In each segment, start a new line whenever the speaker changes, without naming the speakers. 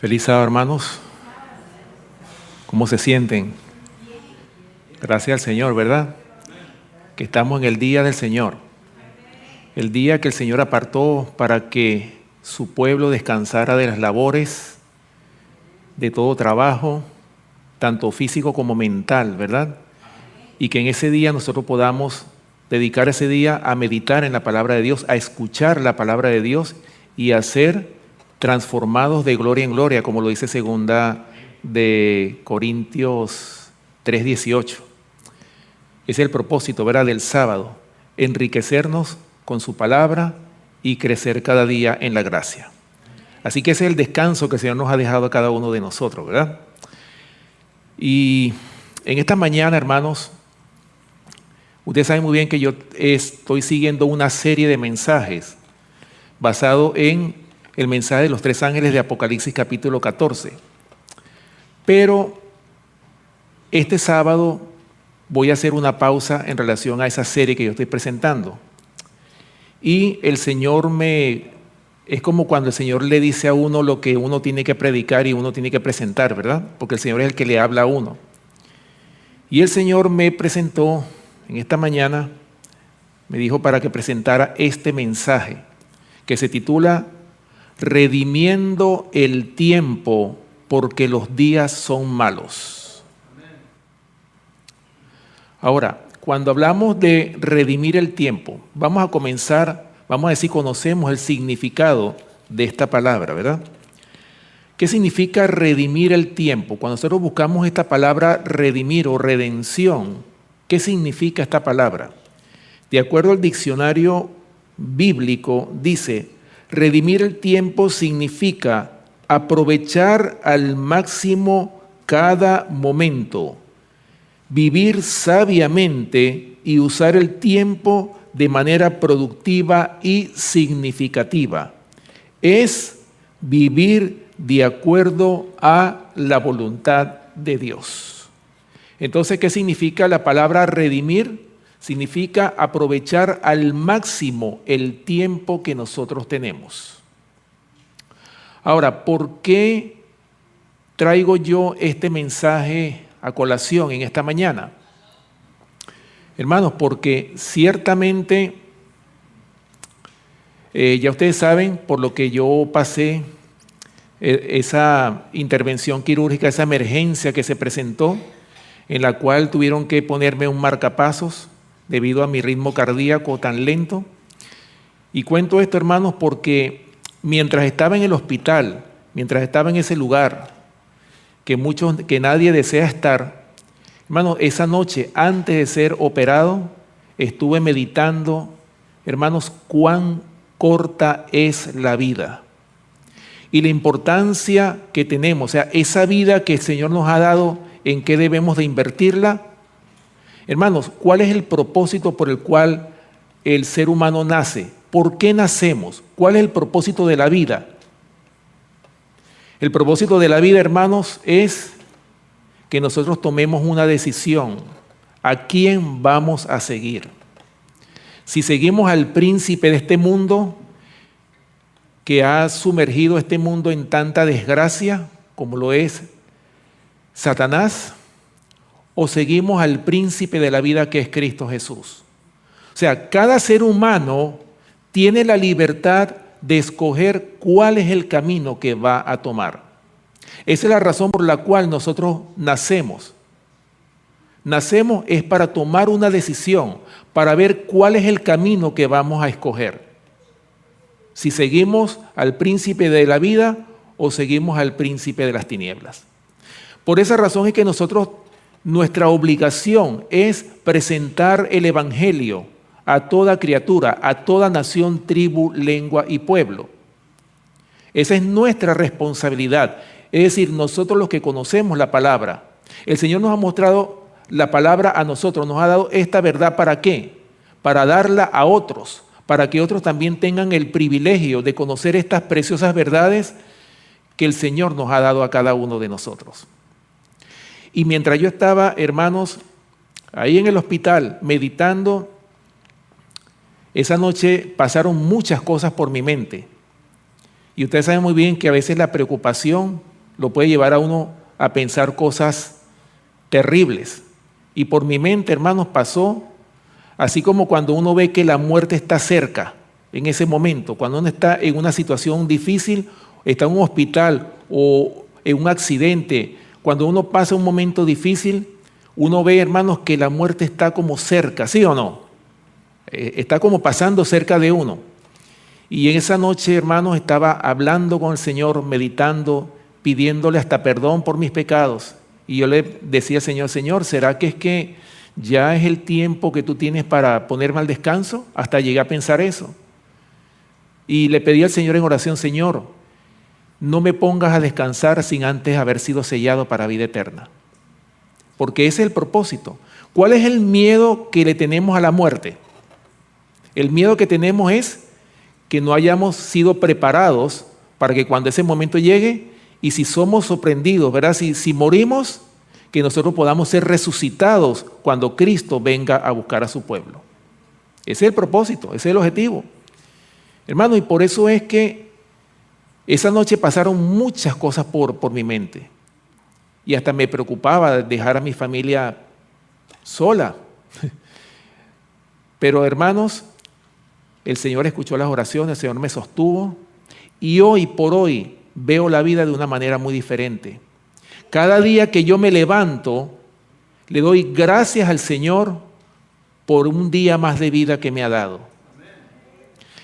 Feliz sábado, hermanos. ¿Cómo se sienten? Gracias al Señor, ¿verdad? Que estamos en el día del Señor. El día que el Señor apartó para que su pueblo descansara de las labores, de todo trabajo, tanto físico como mental, ¿verdad? Y que en ese día nosotros podamos dedicar ese día a meditar en la palabra de Dios, a escuchar la palabra de Dios y a ser transformados de gloria en gloria, como lo dice segunda de Corintios 3:18. Ese es el propósito, ¿verdad?, del sábado, enriquecernos con su palabra y crecer cada día en la gracia. Así que ese es el descanso que el Señor nos ha dejado a cada uno de nosotros, ¿verdad? Y en esta mañana, hermanos, ustedes saben muy bien que yo estoy siguiendo una serie de mensajes basado en el mensaje de los 3 ángeles de Apocalipsis capítulo 14. Pero este sábado voy a hacer una pausa en relación a esa serie que yo estoy presentando. Y el Señor es como cuando el Señor le dice a uno lo que uno tiene que predicar y uno tiene que presentar, ¿verdad? Porque el Señor es el que le habla a uno. Y el Señor me presentó en esta mañana, me dijo para que presentara este mensaje que se titula Redimiendo el tiempo porque los días son malos. Ahora, cuando hablamos de redimir el tiempo, vamos a decir, conocemos el significado de esta palabra, ¿verdad? ¿Qué significa redimir el tiempo? Cuando nosotros buscamos esta palabra redimir o redención, ¿qué significa esta palabra? De acuerdo al diccionario bíblico, dice: redimir el tiempo significa aprovechar al máximo cada momento, vivir sabiamente y usar el tiempo de manera productiva y significativa. Es vivir de acuerdo a la voluntad de Dios. Entonces, ¿qué significa la palabra redimir? Significa aprovechar al máximo el tiempo que nosotros tenemos. Ahora, ¿por qué traigo yo este mensaje a colación en esta mañana? Hermanos, porque ciertamente, ya ustedes saben, por lo que yo pasé, esa intervención quirúrgica, esa emergencia que se presentó, en la cual tuvieron que ponerme un marcapasos debido a mi ritmo cardíaco tan lento. Y cuento esto, hermanos, porque mientras estaba en el hospital, mientras estaba en ese lugar que nadie desea estar, hermanos, esa noche antes de ser operado, estuve meditando, hermanos, cuán corta es la vida y la importancia que tenemos, o sea, esa vida que el Señor nos ha dado, en qué debemos de invertirla. Hermanos, ¿cuál es el propósito por el cual el ser humano nace? ¿Por qué nacemos? ¿Cuál es el propósito de la vida? El propósito de la vida, hermanos, es que nosotros tomemos una decisión. ¿A quién vamos a seguir? Si seguimos al príncipe de este mundo, que ha sumergido este mundo en tanta desgracia, como lo es Satanás, o seguimos al príncipe de la vida, que es Cristo Jesús. O sea, cada ser humano tiene la libertad de escoger cuál es el camino que va a tomar. Esa es la razón por la cual nosotros nacemos. Nacemos es para tomar una decisión, para ver cuál es el camino que vamos a escoger. Si seguimos al príncipe de la vida o seguimos al príncipe de las tinieblas. Por esa razón es que nuestra obligación es presentar el evangelio a toda criatura, a toda nación, tribu, lengua y pueblo. Esa es nuestra responsabilidad. Es decir, nosotros los que conocemos la palabra, el Señor nos ha mostrado la palabra a nosotros, nos ha dado esta verdad. ¿Para qué? Para darla a otros, para que otros también tengan el privilegio de conocer estas preciosas verdades que el Señor nos ha dado a cada uno de nosotros. Y mientras yo estaba, hermanos, ahí en el hospital meditando, esa noche pasaron muchas cosas por mi mente. Y ustedes saben muy bien que a veces la preocupación lo puede llevar a uno a pensar cosas terribles. Y por mi mente, hermanos, pasó así como cuando uno ve que la muerte está cerca, en ese momento, cuando uno está en una situación difícil, está en un hospital o en un accidente, cuando uno pasa un momento difícil, uno ve, hermanos, que la muerte está como cerca, ¿sí o no? Está como pasando cerca de uno. Y en esa noche, hermanos, estaba hablando con el Señor, meditando, pidiéndole hasta perdón por mis pecados. Y yo le decía al Señor, Señor, ¿será que es que ya es el tiempo que tú tienes para ponerme al descanso? Hasta llegué a pensar eso. Y le pedí al Señor en oración, Señor, no me pongas a descansar sin antes haber sido sellado para vida eterna. Porque ese es el propósito. ¿Cuál es el miedo que le tenemos a la muerte? El miedo que tenemos es que no hayamos sido preparados para que cuando ese momento llegue, y si somos sorprendidos, ¿verdad? Si morimos, que nosotros podamos ser resucitados cuando Cristo venga a buscar a su pueblo. Ese es el propósito, ese es el objetivo. Hermano, y por eso es que esa noche pasaron muchas cosas por mi mente. Y hasta me preocupaba dejar a mi familia sola. Pero hermanos, el Señor escuchó las oraciones, el Señor me sostuvo. Y hoy por hoy veo la vida de una manera muy diferente. Cada día que yo me levanto, le doy gracias al Señor por un día más de vida que me ha dado.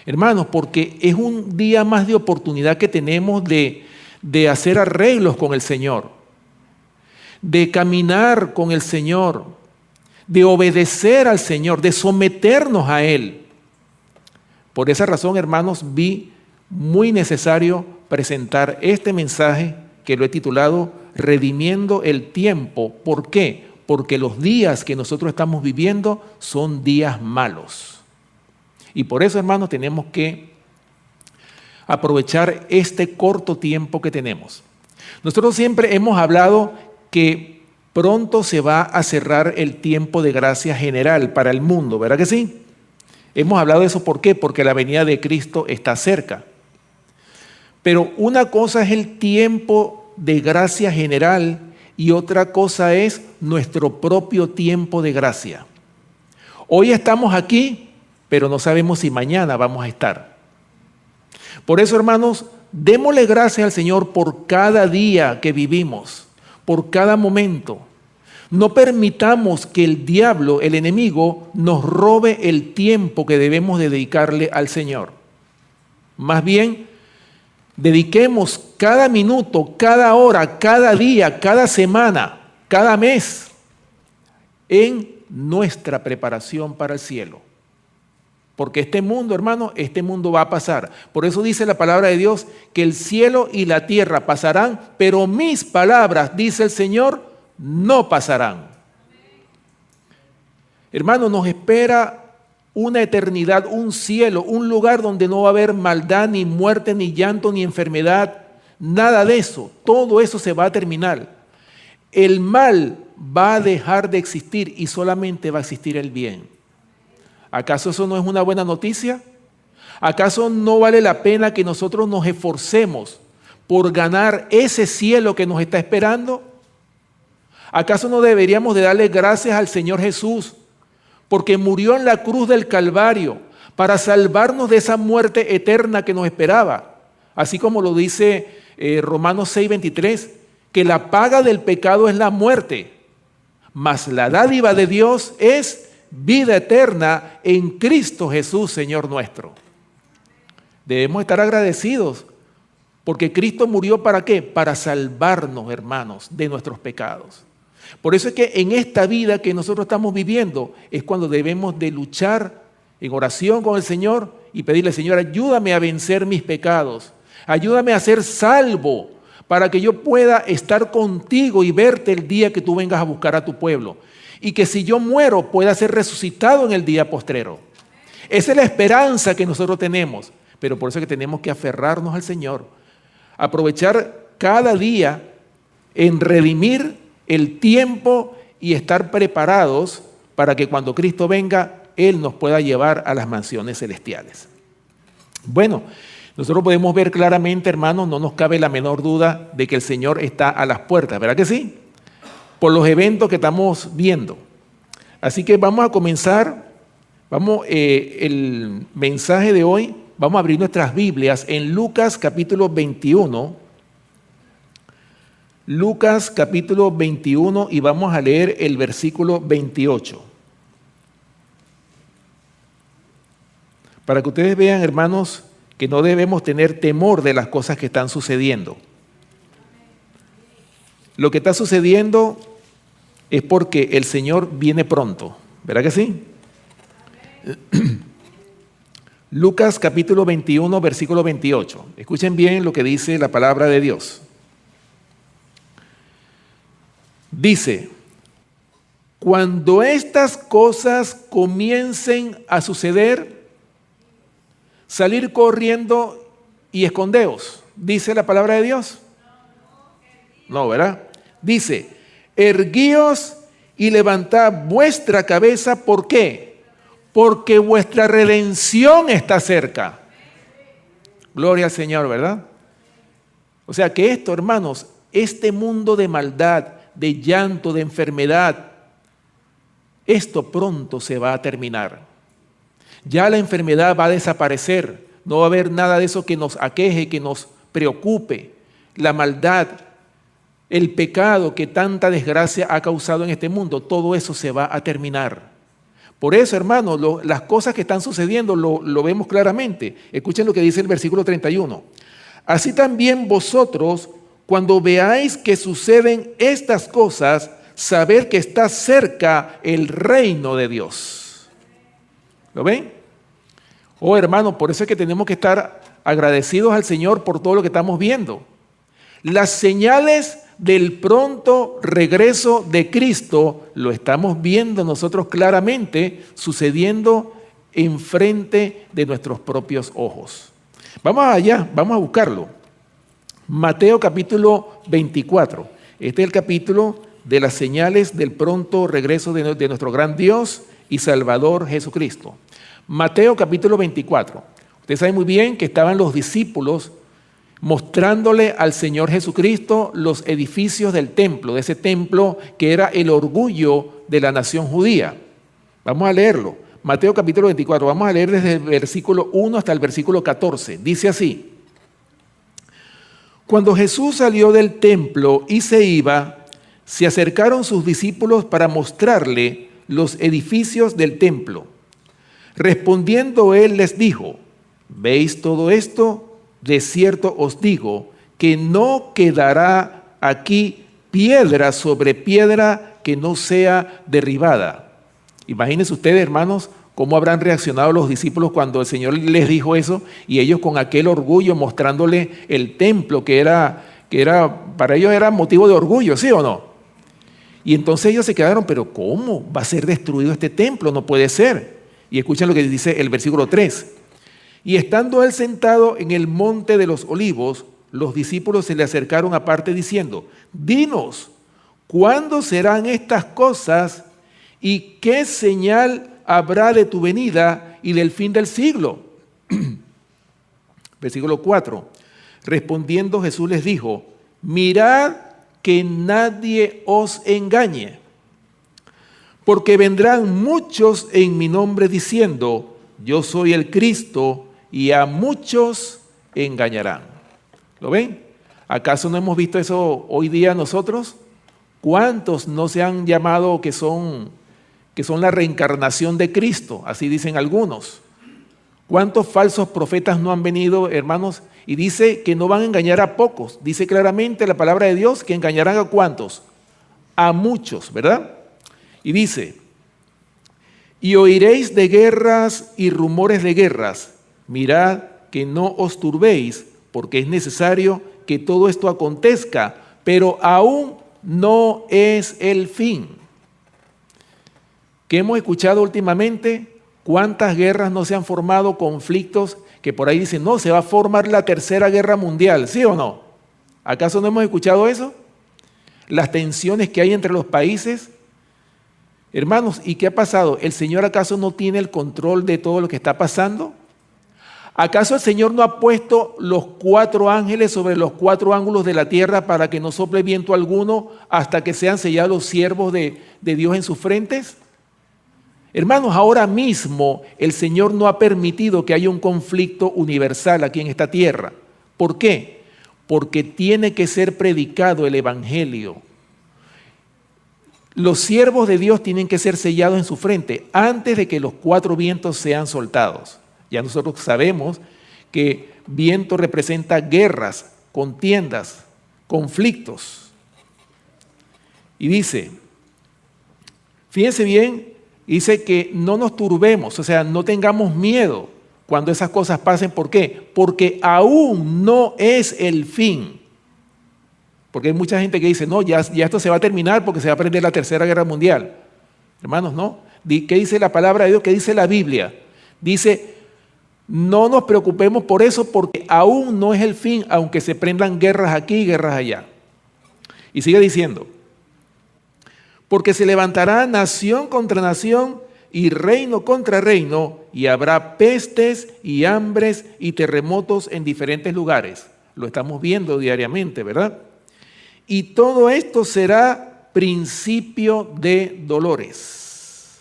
Hermanos, porque es un día más de oportunidad que tenemos de hacer arreglos con el Señor, de caminar con el Señor, de obedecer al Señor, de someternos a Él. Por esa razón, hermanos, vi muy necesario presentar este mensaje que lo he titulado Redimiendo el tiempo. ¿Por qué? Porque los días que nosotros estamos viviendo son días malos. Y por eso, hermanos, tenemos que aprovechar este corto tiempo que tenemos. Nosotros siempre hemos hablado que pronto se va a cerrar el tiempo de gracia general para el mundo, ¿verdad que sí? Hemos hablado de eso, ¿por qué? Porque la venida de Cristo está cerca. Pero una cosa es el tiempo de gracia general y otra cosa es nuestro propio tiempo de gracia. Hoy estamos aquí, pero no sabemos si mañana vamos a estar. Por eso, hermanos, démosle gracias al Señor por cada día que vivimos, por cada momento. No permitamos que el diablo, el enemigo, nos robe el tiempo que debemos de dedicarle al Señor. Más bien, dediquemos cada minuto, cada hora, cada día, cada semana, cada mes en nuestra preparación para el cielo. Porque este mundo, hermano, este mundo va a pasar. Por eso dice la palabra de Dios que el cielo y la tierra pasarán, pero mis palabras, dice el Señor, no pasarán. Hermano, nos espera una eternidad, un cielo, un lugar donde no va a haber maldad, ni muerte, ni llanto, ni enfermedad, nada de eso. Todo eso se va a terminar. El mal va a dejar de existir y solamente va a existir el bien. ¿Acaso eso no es una buena noticia? ¿Acaso no vale la pena que nosotros nos esforcemos por ganar ese cielo que nos está esperando? ¿Acaso no deberíamos de darle gracias al Señor Jesús porque murió en la cruz del Calvario para salvarnos de esa muerte eterna que nos esperaba? Así como lo dice Romanos 6:23, que la paga del pecado es la muerte, mas la dádiva de Dios es vida eterna en Cristo Jesús, Señor nuestro. Debemos estar agradecidos porque Cristo murió ¿para qué? Para salvarnos, hermanos, de nuestros pecados. Por eso es que en esta vida que nosotros estamos viviendo es cuando debemos de luchar en oración con el Señor y pedirle, Señor, ayúdame a vencer mis pecados, ayúdame a ser salvo para que yo pueda estar contigo y verte el día que tú vengas a buscar a tu pueblo. Y que si yo muero pueda ser resucitado en el día postrero. Esa es la esperanza que nosotros tenemos. Pero por eso es que tenemos que aferrarnos al Señor. Aprovechar cada día en redimir el tiempo y estar preparados para que cuando Cristo venga, Él nos pueda llevar a las mansiones celestiales. Bueno, Nosotros podemos ver claramente, hermanos, no nos cabe la menor duda de que el Señor está a las puertas, ¿verdad que sí? Por los eventos que estamos viendo. Así que vamos a comenzar, el mensaje de hoy, vamos a abrir nuestras Biblias en Lucas capítulo 21. Lucas capítulo 21 y vamos a leer el versículo 28. Para que ustedes vean, hermanos, que no debemos tener temor de las cosas que están sucediendo. Lo que está sucediendo es porque el Señor viene pronto, ¿verdad que sí? Lucas capítulo 21, versículo 28. Escuchen bien lo que dice la palabra de Dios. Dice, cuando estas cosas comiencen a suceder, salir corriendo y escondeos, dice la palabra de Dios. No, ¿verdad? Dice, erguíos y levantad vuestra cabeza, ¿por qué? Porque vuestra redención está cerca. Gloria al Señor, ¿verdad? O sea que esto, hermanos, este mundo de maldad, de llanto, de enfermedad, esto pronto se va a terminar. Ya la enfermedad va a desaparecer, no va a haber nada de eso que nos aqueje, que nos preocupe. La maldad, el pecado que tanta desgracia ha causado en este mundo, todo eso se va a terminar. Por eso, hermanos, las cosas que están sucediendo lo vemos claramente. Escuchen lo que dice el versículo 31. Así también vosotros, cuando veáis que suceden estas cosas, saber que está cerca el reino de Dios. ¿Lo ven? Oh, hermano, por eso es que tenemos que estar agradecidos al Señor por todo lo que estamos viendo. Las señales del pronto regreso de Cristo lo estamos viendo nosotros claramente sucediendo enfrente de nuestros propios ojos. Vamos allá, vamos a buscarlo. Mateo capítulo 24. Este es el capítulo de las señales del pronto regreso de nuestro gran Dios y Salvador Jesucristo. Mateo capítulo 24. Ustedes saben muy bien que estaban los discípulos mostrándole al Señor Jesucristo los edificios del templo, de ese templo que era el orgullo de la nación judía. Vamos a leerlo. Mateo capítulo 24. Vamos a leer desde el versículo 1 hasta el versículo 14. Dice así. Cuando Jesús salió del templo y se iba, se acercaron sus discípulos para mostrarle los edificios del templo. Respondiendo él les dijo, ¿veis todo esto? De cierto os digo que no quedará aquí piedra sobre piedra que no sea derribada. Imagínense ustedes, hermanos, cómo habrán reaccionado los discípulos cuando el Señor les dijo eso y ellos con aquel orgullo mostrándole el templo que era para ellos era motivo de orgullo, ¿sí o no? Y entonces ellos se quedaron, pero ¿cómo va a ser destruido este templo? No puede ser. Y escuchen lo que dice el versículo 3. Y estando él sentado en el monte de los olivos, los discípulos se le acercaron aparte diciendo, dinos, ¿cuándo serán estas cosas y qué señal habrá de tu venida y del fin del siglo? Versículo 4. Respondiendo Jesús les dijo, mirad que nadie os engañe, porque vendrán muchos en mi nombre diciendo, yo soy el Cristo, y a muchos engañarán. ¿Lo ven? ¿Acaso no hemos visto eso hoy día nosotros? ¿Cuántos no se han llamado que son la reencarnación de Cristo? Así dicen algunos. ¿Cuántos falsos profetas no han venido, hermanos? Y dice que no van a engañar a pocos. Dice claramente la palabra de Dios que engañarán a ¿cuántos? A muchos, ¿verdad? Y dice, y oiréis de guerras y rumores de guerras. Mirad que no os turbéis, porque es necesario que todo esto acontezca, pero aún no es el fin. ¿Qué hemos escuchado últimamente? ¿Cuántas guerras no se han formado, conflictos que por ahí dicen, no, se va a formar la tercera guerra mundial, ¿sí o no? ¿Acaso no hemos escuchado eso? Las tensiones que hay entre los países. Hermanos, ¿y qué ha pasado? ¿El Señor acaso no tiene el control de todo lo que está pasando? ¿Acaso el Señor no ha puesto los 4 ángeles sobre los 4 ángulos de la tierra para que no sople viento alguno hasta que sean sellados los siervos de Dios en sus frentes? Hermanos, ahora mismo el Señor no ha permitido que haya un conflicto universal aquí en esta tierra. ¿Por qué? Porque tiene que ser predicado el Evangelio. Los siervos de Dios tienen que ser sellados en su frente antes de que los 4 vientos sean soltados. Ya nosotros sabemos que viento representa guerras, contiendas, conflictos. Y dice, fíjense bien, dice que no nos turbemos, o sea, no tengamos miedo cuando esas cosas pasen. ¿Por qué? Porque aún no es el fin. Porque hay mucha gente que dice, no, ya esto se va a terminar porque se va a prender la Tercera Guerra Mundial. Hermanos, no. ¿Qué dice la palabra de Dios? ¿Qué dice la Biblia? Dice, no nos preocupemos por eso porque aún no es el fin, aunque se prendan guerras aquí y guerras allá. Y sigue diciendo, porque se levantará nación contra nación y reino contra reino, y habrá pestes y hambres y terremotos en diferentes lugares. Lo estamos viendo diariamente, ¿verdad? Y todo esto será principio de dolores.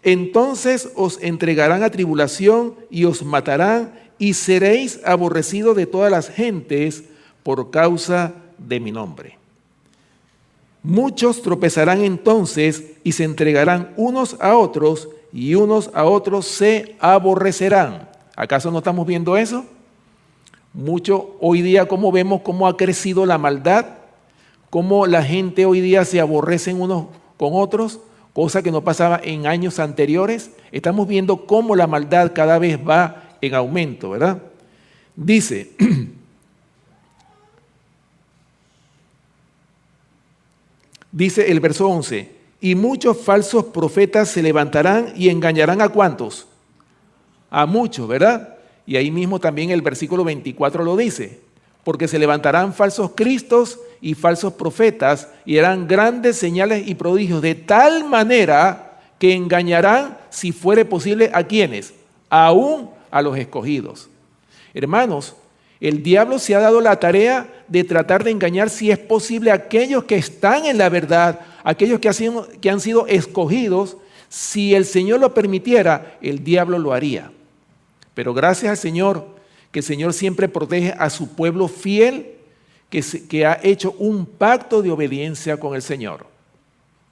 Entonces os entregarán a tribulación y os matarán, y seréis aborrecidos de todas las gentes por causa de mi nombre. Muchos tropezarán entonces y se entregarán unos a otros, y unos a otros se aborrecerán. ¿Acaso no estamos viendo eso? Mucho hoy día, como vemos cómo ha crecido la maldad, cómo la gente hoy día se aborrecen unos con otros, cosa que no pasaba en años anteriores. Estamos viendo cómo la maldad cada vez va en aumento, ¿verdad? Dice, dice el verso 11, y muchos falsos profetas se levantarán y engañarán ¿a cuántos? A muchos, ¿verdad? Y ahí mismo también el versículo 24 lo dice, porque se levantarán falsos cristos y falsos profetas y harán grandes señales y prodigios de tal manera que engañarán, si fuere posible, ¿a quiénes? Aún a los escogidos. Hermanos, el diablo se ha dado la tarea de tratar de engañar, si es posible, a aquellos que están en la verdad, aquellos que han sido escogidos. Si el Señor lo permitiera, el diablo lo haría. Pero gracias al Señor, que el Señor siempre protege a su pueblo fiel, que ha hecho un pacto de obediencia con el Señor.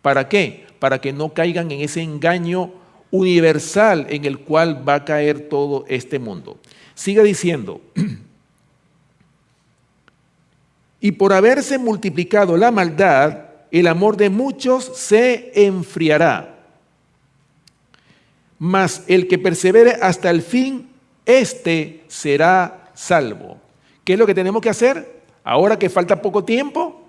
¿Para qué? Para que no caigan en ese engaño universal en el cual va a caer todo este mundo. Sigue diciendo, y por haberse multiplicado la maldad, el amor de muchos se enfriará. Mas el que persevere hasta el fin, éste será salvo. ¿Qué es lo que tenemos que hacer? Ahora que falta poco tiempo,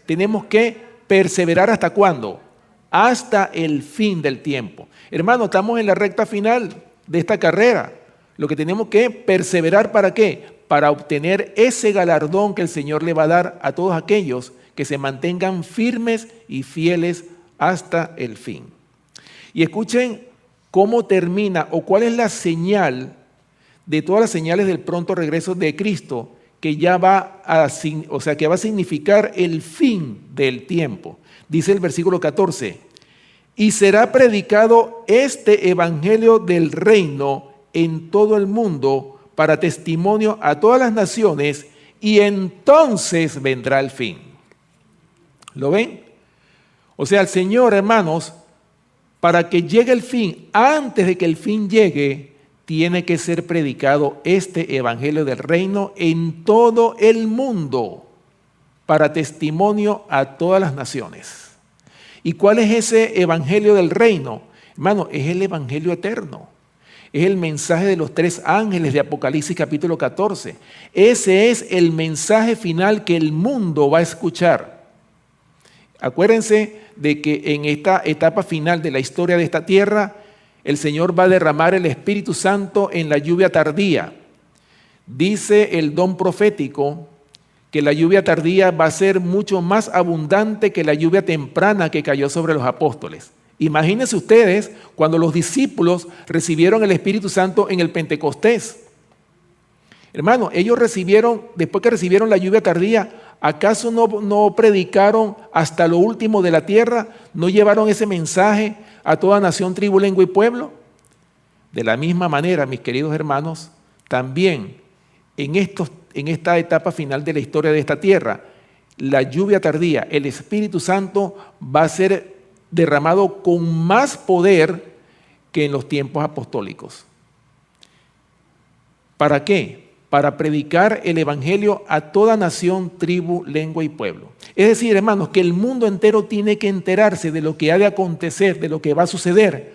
tenemos que perseverar ¿hasta cuándo? Hasta el fin del tiempo. Hermano, estamos en la recta final de esta carrera. Lo que tenemos que perseverar, ¿para qué? Para obtener ese galardón que el Señor le va a dar a todos aquellos que se mantengan firmes y fieles hasta el fin. Y escuchen cómo termina o cuál es la señal de todas las señales del pronto regreso de Cristo, que ya va a significar el fin del tiempo. Dice el versículo 14, y será predicado este evangelio del reino en todo el mundo para testimonio a todas las naciones, y entonces vendrá el fin. ¿Lo ven? O sea, el Señor, hermanos, para que llegue el fin, antes de que el fin llegue, tiene que ser predicado este evangelio del reino en todo el mundo para testimonio a todas las naciones. ¿Y cuál es ese evangelio del reino? Hermano, es el evangelio eterno. Es el mensaje de los 3 ángeles de Apocalipsis capítulo 14. Ese es el mensaje final que el mundo va a escuchar. Acuérdense de que en esta etapa final de la historia de esta tierra, el Señor va a derramar el Espíritu Santo en la lluvia tardía. Dice el don profético que la lluvia tardía va a ser mucho más abundante que la lluvia temprana que cayó sobre los apóstoles. Imagínense ustedes cuando los discípulos recibieron el Espíritu Santo en el Pentecostés. Hermano, ellos recibieron, después que recibieron la lluvia tardía, ¿acaso no predicaron hasta lo último de la tierra? ¿No llevaron ese mensaje a toda nación, tribu, lengua y pueblo? De la misma manera, mis queridos hermanos, también en esta etapa final de la historia de esta tierra, la lluvia tardía, el Espíritu Santo va a ser derramado con más poder que en los tiempos apostólicos. ¿Para qué? Para predicar el evangelio a toda nación, tribu, lengua y pueblo. Es decir, hermanos, que el mundo entero tiene que enterarse de lo que ha de acontecer, de lo que va a suceder,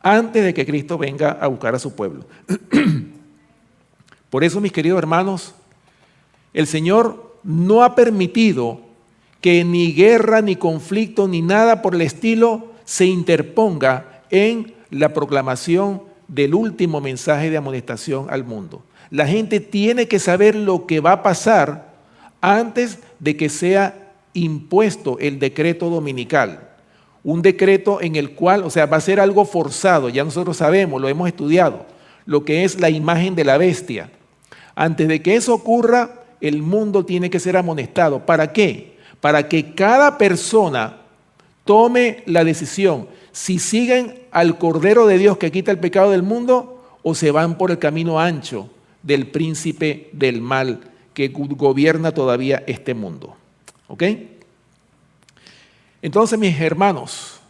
antes de que Cristo venga a buscar a su pueblo. Por eso, mis queridos hermanos, el Señor no ha permitido que ni guerra, ni conflicto, ni nada por el estilo se interponga en la proclamación del último mensaje de amonestación al mundo. La gente tiene que saber lo que va a pasar antes de que sea impuesto el decreto dominical. Un decreto en el cual, o sea, va a ser algo forzado, ya nosotros sabemos, lo hemos estudiado, lo que es la imagen de la bestia. Antes de que eso ocurra, el mundo tiene que ser amonestado. ¿Para qué? Para que cada persona tome la decisión si siguen al Cordero de Dios que quita el pecado del mundo o se van por el camino ancho del príncipe del mal que gobierna todavía este mundo. ¿Ok? Entonces, mis hermanos,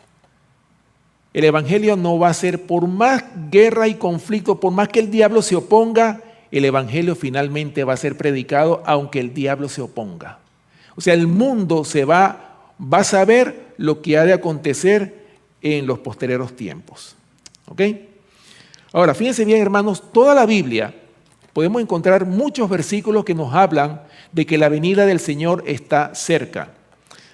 el evangelio no va a ser, por más guerra y conflicto, por más que el diablo se oponga, el evangelio finalmente va a ser predicado aunque el diablo se oponga. O sea, el mundo va a saber lo que ha de acontecer en los posteriores tiempos. ¿Ok? Ahora, fíjense bien, hermanos, toda la Biblia podemos encontrar muchos versículos que nos hablan de que la venida del Señor está cerca.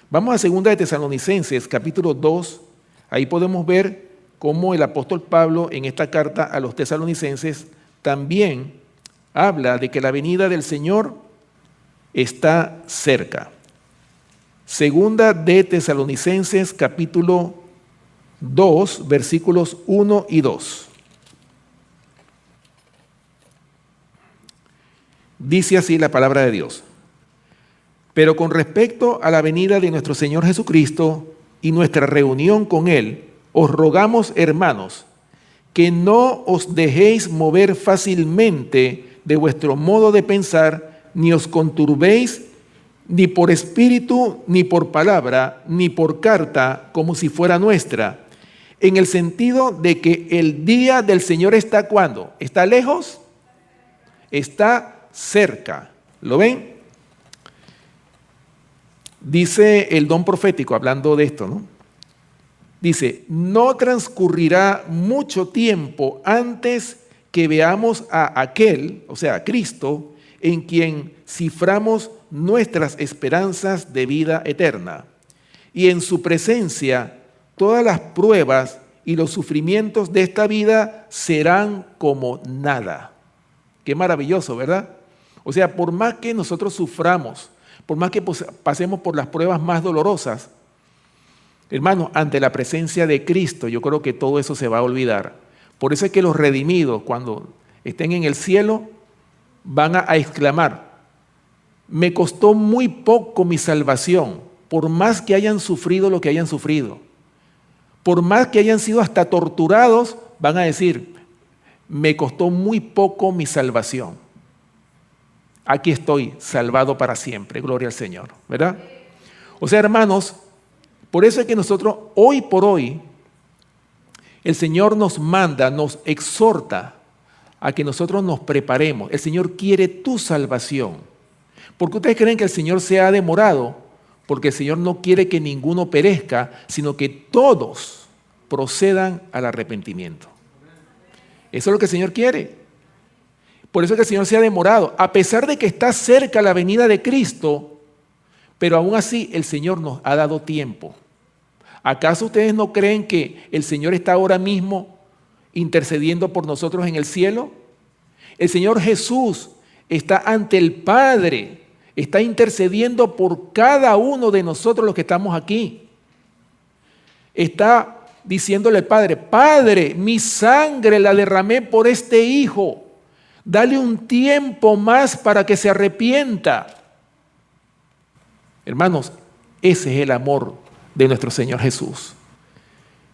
Vamos a 2 de Tesalonicenses, capítulo 2. Ahí podemos ver cómo el apóstol Pablo en esta carta a los tesalonicenses también habla de que la venida del Señor está cerca. 2 de Tesalonicenses, capítulo 2, versículos 1 y 2. Dice así la palabra de Dios. Pero con respecto a la venida de nuestro Señor Jesucristo y nuestra reunión con Él, os rogamos, hermanos, que no os dejéis mover fácilmente de vuestro modo de pensar, ni os conturbéis ni por espíritu, ni por palabra, ni por carta, como si fuera nuestra, en el sentido de que el día del Señor está ¿cuándo? ¿Está lejos? Está cerca. ¿Lo ven? Dice el don profético, hablando de esto, ¿no? Dice, no transcurrirá mucho tiempo antes que veamos a aquel, o sea, a Cristo, en quien ciframos nuestras esperanzas de vida eterna. Y en su presencia, todas las pruebas y los sufrimientos de esta vida serán como nada. Qué maravilloso, ¿verdad? O sea, por más que nosotros suframos, por más que pasemos por las pruebas más dolorosas, hermanos, ante la presencia de Cristo, yo creo que todo eso se va a olvidar. Por eso es que los redimidos, cuando estén en el cielo, van a exclamar, me costó muy poco mi salvación, por más que hayan sufrido lo que hayan sufrido. Por más que hayan sido hasta torturados, van a decir, me costó muy poco mi salvación. Aquí estoy, salvado para siempre, gloria al Señor, ¿verdad? O sea, hermanos, por eso es que nosotros, hoy por hoy, el Señor nos manda, nos exhorta a que nosotros nos preparemos. El Señor quiere tu salvación. ¿Por qué ustedes creen que el Señor se ha demorado? Porque el Señor no quiere que ninguno perezca, sino que todos procedan al arrepentimiento. Eso es lo que el Señor quiere. Por eso es que el Señor se ha demorado. A pesar de que está cerca la venida de Cristo, pero aún así el Señor nos ha dado tiempo. ¿Acaso ustedes no creen que el Señor está ahora mismo intercediendo por nosotros en el cielo? El Señor Jesús está ante el Padre, está intercediendo por cada uno de nosotros los que estamos aquí. Está diciéndole al Padre, Padre, mi sangre la derramé por este hijo. Dale un tiempo más para que se arrepienta. Hermanos, ese es el amor de nuestro Señor Jesús.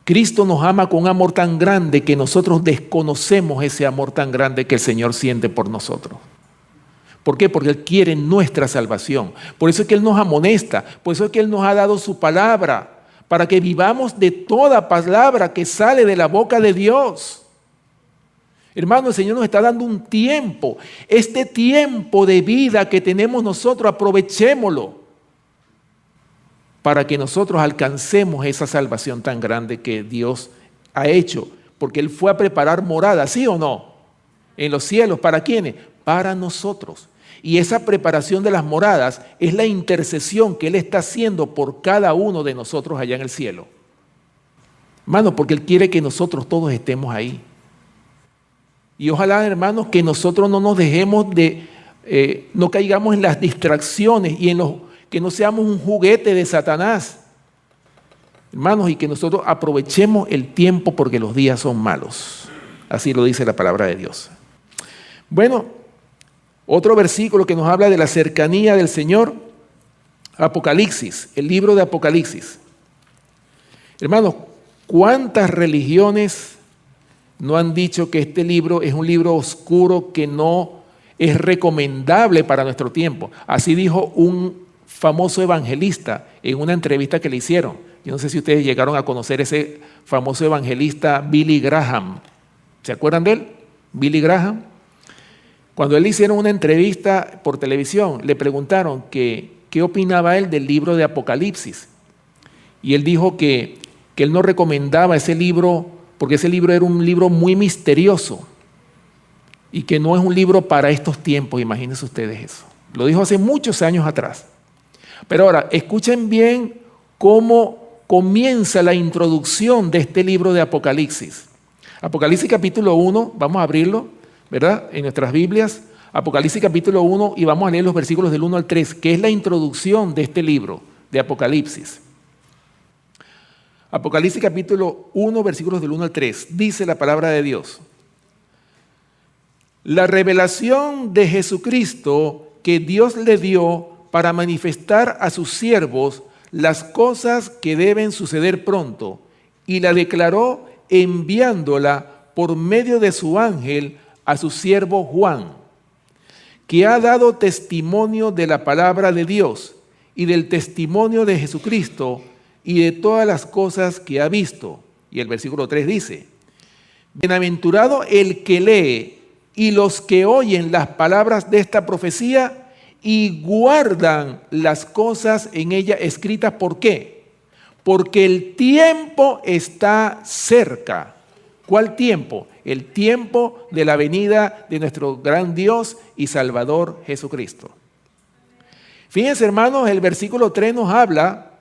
Cristo nos ama con un amor tan grande que nosotros desconocemos ese amor tan grande que el Señor siente por nosotros. ¿Por qué? Porque Él quiere nuestra salvación. Por eso es que Él nos amonesta, por eso es que Él nos ha dado su palabra, para que vivamos de toda palabra que sale de la boca de Dios. Hermano, el Señor nos está dando un tiempo. Este tiempo de vida que tenemos nosotros, aprovechémoslo para que nosotros alcancemos esa salvación tan grande que Dios ha hecho. Porque Él fue a preparar morada, ¿sí o no? En los cielos, ¿para quiénes? Para nosotros. Y esa preparación de las moradas es la intercesión que Él está haciendo por cada uno de nosotros allá en el cielo. Hermano, porque Él quiere que nosotros todos estemos ahí. Y ojalá, hermanos, que nosotros no nos dejemos no caigamos en las distracciones y que no seamos un juguete de Satanás. Hermanos, y que nosotros aprovechemos el tiempo porque los días son malos. Así lo dice la palabra de Dios. Bueno, otro versículo que nos habla de la cercanía del Señor, Apocalipsis, el libro de Apocalipsis. Hermanos, ¿cuántas religiones no han dicho que este libro es un libro oscuro que no es recomendable para nuestro tiempo? Así dijo un famoso evangelista en una entrevista que le hicieron. Yo no sé si ustedes llegaron a conocer ese famoso evangelista Billy Graham. ¿Se acuerdan de él? Billy Graham. Cuando él le hicieron una entrevista por televisión, le preguntaron qué opinaba él del libro de Apocalipsis. Y él dijo que él no recomendaba ese libro porque ese libro era un libro muy misterioso y que no es un libro para estos tiempos, imagínense ustedes eso. Lo dijo hace muchos años atrás. Pero ahora, escuchen bien cómo comienza la introducción de este libro de Apocalipsis. Apocalipsis capítulo 1, vamos a abrirlo, ¿verdad? En nuestras Biblias, Apocalipsis capítulo 1, y vamos a leer los versículos del 1 al 3, que es la introducción de este libro de Apocalipsis. Apocalipsis capítulo 1, versículos del 1 al 3, dice la palabra de Dios. La revelación de Jesucristo que Dios le dio para manifestar a sus siervos las cosas que deben suceder pronto, y la declaró enviándola por medio de su ángel a su siervo Juan, que ha dado testimonio de la palabra de Dios y del testimonio de Jesucristo y de todas las cosas que ha visto. Y el versículo 3 dice, bienaventurado el que lee y los que oyen las palabras de esta profecía y guardan las cosas en ella escritas. ¿Por qué? Porque el tiempo está cerca. ¿Cuál tiempo? El tiempo de la venida de nuestro gran Dios y Salvador Jesucristo. Fíjense, hermanos, el versículo 3 nos habla,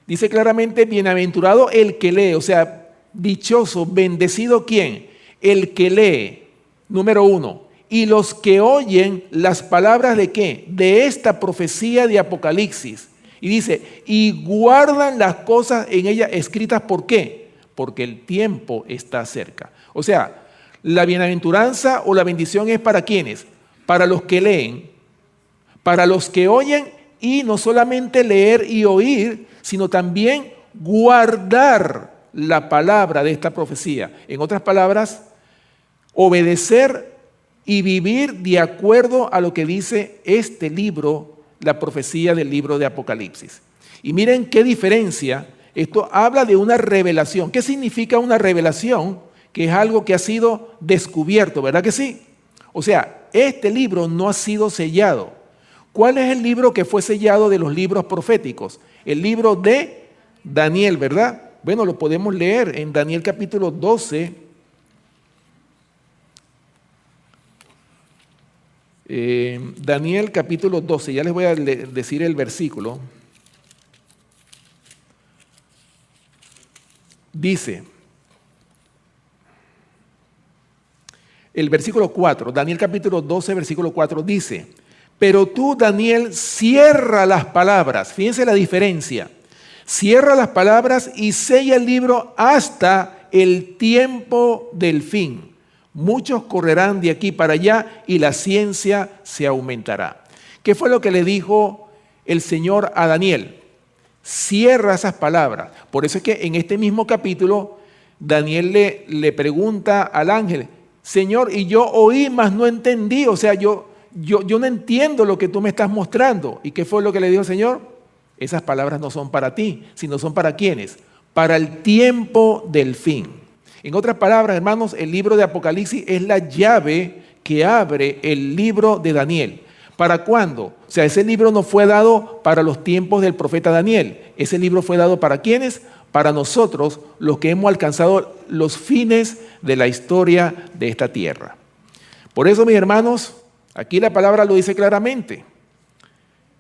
dice claramente, bienaventurado el que lee, o sea, dichoso, bendecido, ¿quién? El que lee, número 1. Y los que oyen las palabras de ¿qué? De esta profecía de Apocalipsis. Y dice, y guardan las cosas en ella escritas. ¿Por qué? Porque el tiempo está cerca. O sea, la bienaventuranza o la bendición es para ¿quiénes? Para los que leen, para los que oyen, y no solamente leer y oír, sino también guardar la palabra de esta profecía. En otras palabras, obedecer y vivir de acuerdo a lo que dice este libro, la profecía del libro de Apocalipsis. Y miren qué diferencia. Esto habla de una revelación. ¿Qué significa una revelación? Que es algo que ha sido descubierto, ¿verdad que sí? O sea, este libro no ha sido sellado. ¿Cuál es el libro que fue sellado de los libros proféticos? El libro de Daniel, ¿verdad? Bueno, lo podemos leer en Daniel capítulo 12. Daniel capítulo 12, ya les voy a decir el versículo. Dice, el versículo 4, Daniel capítulo 12, versículo 4, dice, pero tú, Daniel, cierra las palabras. Fíjense la diferencia. Cierra las palabras y sella el libro hasta el tiempo del fin. Muchos correrán de aquí para allá y la ciencia se aumentará. ¿Qué fue lo que le dijo el Señor a Daniel? Cierra esas palabras. Por eso es que en este mismo capítulo Daniel le pregunta al ángel, Señor, y yo oí, mas no entendí. O sea, yo no entiendo lo que tú me estás mostrando. ¿Y qué fue lo que le dijo el Señor? Esas palabras no son para ti, sino son para ¿quiénes? Para el tiempo del fin. En otras palabras, hermanos, el libro de Apocalipsis es la llave que abre el libro de Daniel. ¿Para cuándo? O sea, ese libro no fue dado para los tiempos del profeta Daniel. Ese libro fue dado ¿para quiénes? Para nosotros, los que hemos alcanzado los fines de la historia de esta tierra. Por eso, mis hermanos, aquí la palabra lo dice claramente.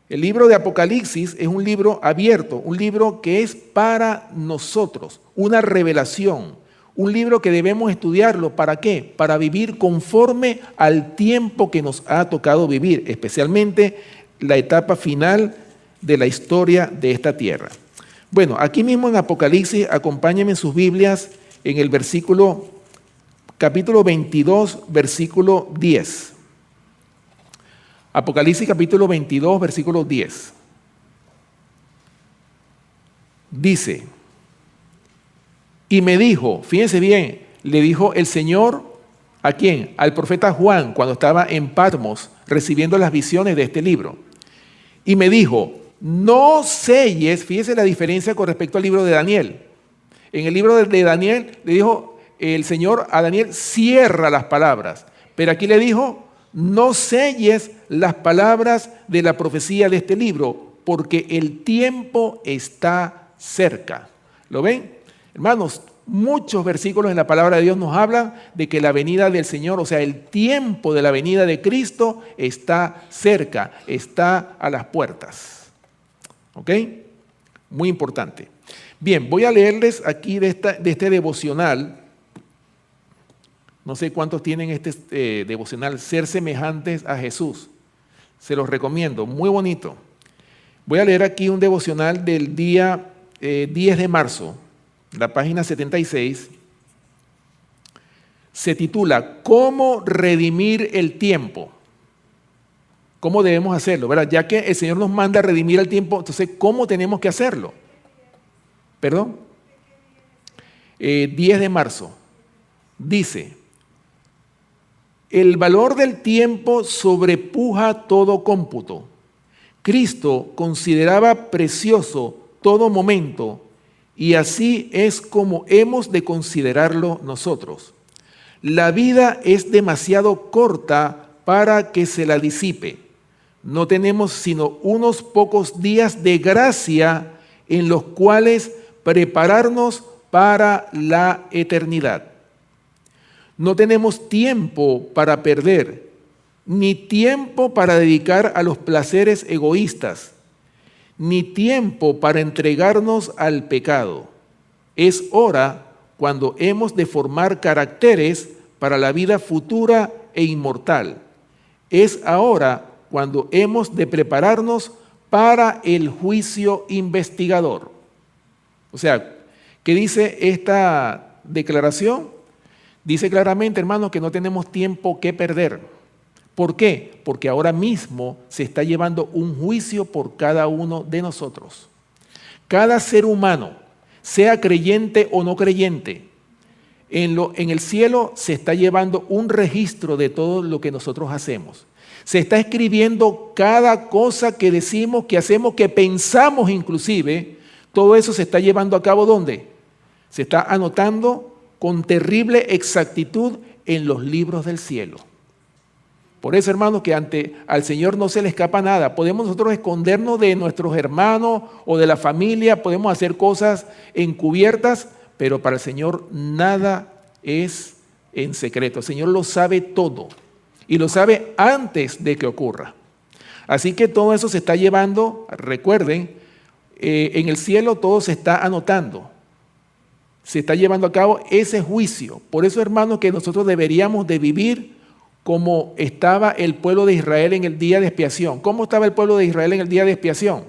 El libro de Apocalipsis es un libro abierto, un libro que es para nosotros, una revelación, un libro que debemos estudiarlo. ¿Para qué? Para vivir conforme al tiempo que nos ha tocado vivir, especialmente la etapa final de la historia de esta tierra. Bueno, aquí mismo en Apocalipsis, acompáñenme en sus Biblias en el capítulo 22, versículo 10. Apocalipsis capítulo 22, versículo 10. Dice, y me dijo, fíjense bien, le dijo el Señor, ¿a quién? Al profeta Juan, cuando estaba en Patmos, recibiendo las visiones de este libro. Y me dijo, no selles, fíjense la diferencia con respecto al libro de Daniel. En el libro de Daniel le dijo el Señor a Daniel, cierra las palabras. Pero aquí le dijo, no selles las palabras de la profecía de este libro, porque el tiempo está cerca. ¿Lo ven? Hermanos, muchos versículos en la palabra de Dios nos hablan de que la venida del Señor, o sea, el tiempo de la venida de Cristo está cerca, está a las puertas. ¿Ok? Muy importante. Bien, voy a leerles aquí de este devocional. No sé cuántos tienen este devocional, Ser semejantes a Jesús. Se los recomiendo, muy bonito. Voy a leer aquí un devocional del día 10 de marzo, la página 76. Se titula, ¿Cómo redimir el tiempo? ¿Cómo debemos hacerlo? ¿Verdad? Ya que el Señor nos manda a redimir el tiempo, entonces, ¿cómo tenemos que hacerlo? ¿Perdón? 10 de marzo. Dice, el valor del tiempo sobrepuja todo cómputo. Cristo consideraba precioso todo momento y así es como hemos de considerarlo nosotros. La vida es demasiado corta para que se la disipe. No tenemos sino unos pocos días de gracia en los cuales prepararnos para la eternidad. No tenemos tiempo para perder, ni tiempo para dedicar a los placeres egoístas, ni tiempo para entregarnos al pecado. Es hora cuando hemos de formar caracteres para la vida futura e inmortal. Es ahora cuando hemos de prepararnos para el juicio investigador. O sea, ¿qué dice esta declaración? Dice claramente, hermanos, que no tenemos tiempo que perder. ¿Por qué? Porque ahora mismo se está llevando un juicio por cada uno de nosotros. Cada ser humano, sea creyente o no creyente, en el cielo se está llevando un registro de todo lo que nosotros hacemos. Se está escribiendo cada cosa que decimos, que hacemos, que pensamos inclusive. Todo eso se está llevando a cabo, ¿dónde? Se está anotando con terrible exactitud en los libros del cielo. Por eso, hermanos, que al Señor no se le escapa nada. Podemos nosotros escondernos de nuestros hermanos o de la familia, podemos hacer cosas encubiertas, pero para el Señor nada es en secreto. El Señor lo sabe todo y lo sabe antes de que ocurra. Así que todo eso se está llevando, recuerden, en el cielo todo se está anotando. Se está llevando a cabo ese juicio. Por eso, hermanos, que nosotros deberíamos de vivir como estaba el pueblo de Israel en el día de expiación. ¿Cómo estaba el pueblo de Israel en el día de expiación?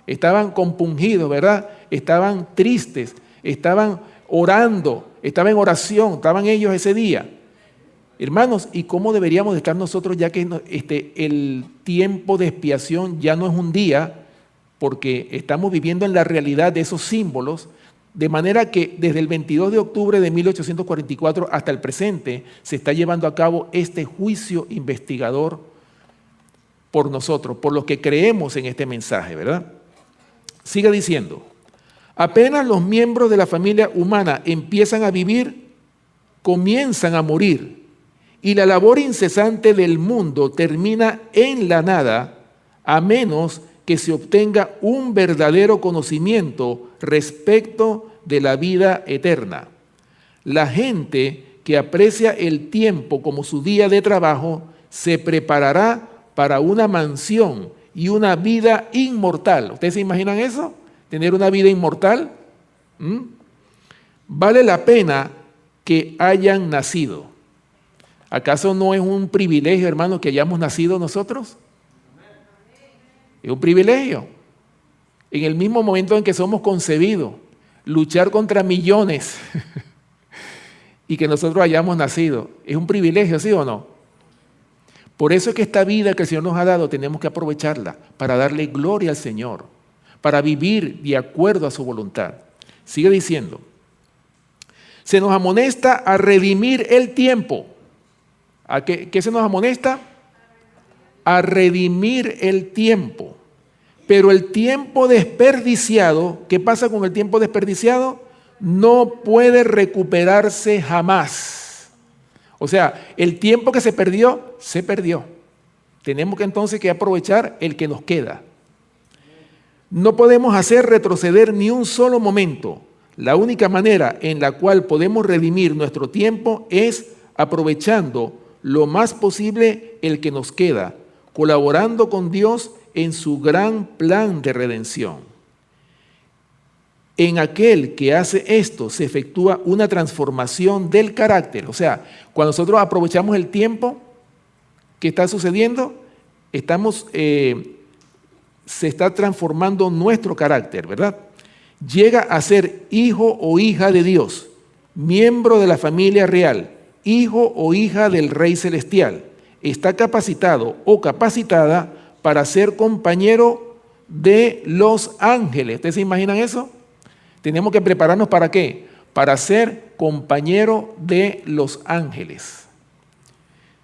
Estaban compungidos, ¿verdad? Estaban tristes, estaban orando, estaban en oración, estaban ellos ese día. Hermanos, ¿y cómo deberíamos de estar nosotros ya que el tiempo de expiación ya no es un día, porque estamos viviendo en la realidad de esos símbolos, de manera que desde el 22 de octubre de 1844 hasta el presente se está llevando a cabo este juicio investigador por nosotros, por los que creemos en este mensaje, ¿verdad? Sigue diciendo, apenas los miembros de la familia humana empiezan a vivir, comienzan a morir, y la labor incesante del mundo termina en la nada, a menos que se obtenga un verdadero conocimiento respecto de la vida eterna. La gente que aprecia el tiempo como su día de trabajo se preparará para una mansión y una vida inmortal. ¿Ustedes se imaginan eso? ¿Tener una vida inmortal? Vale la pena que hayan nacido. ¿Acaso no es un privilegio, hermano, que hayamos nacido nosotros? Es un privilegio. En el mismo momento en que somos concebidos, luchar contra millones y que nosotros hayamos nacido. Es un privilegio, ¿sí o no? Por eso es que esta vida que el Señor nos ha dado tenemos que aprovecharla para darle gloria al Señor, para vivir de acuerdo a su voluntad. Sigue diciendo, se nos amonesta a redimir el tiempo. ¿A qué se nos amonesta? A redimir el tiempo. Pero el tiempo desperdiciado, ¿qué pasa con el tiempo desperdiciado? No puede recuperarse jamás. O sea, el tiempo que se perdió, se perdió. Tenemos que entonces que aprovechar el que nos queda. No podemos hacer retroceder ni un solo momento. La única manera en la cual podemos redimir nuestro tiempo es aprovechando lo más posible el que nos queda, colaborando con Dios en su gran plan de redención. En aquel que hace esto se efectúa una transformación del carácter. O sea, cuando nosotros aprovechamos el tiempo, ¿qué está sucediendo? Se está transformando nuestro carácter, ¿verdad? Llega a ser hijo o hija de Dios, miembro de la familia real, hijo o hija del Rey Celestial. Está capacitado o capacitada para ser compañero de los ángeles. ¿Ustedes se imaginan eso? Tenemos que prepararnos ¿para qué? Para ser compañero de los ángeles.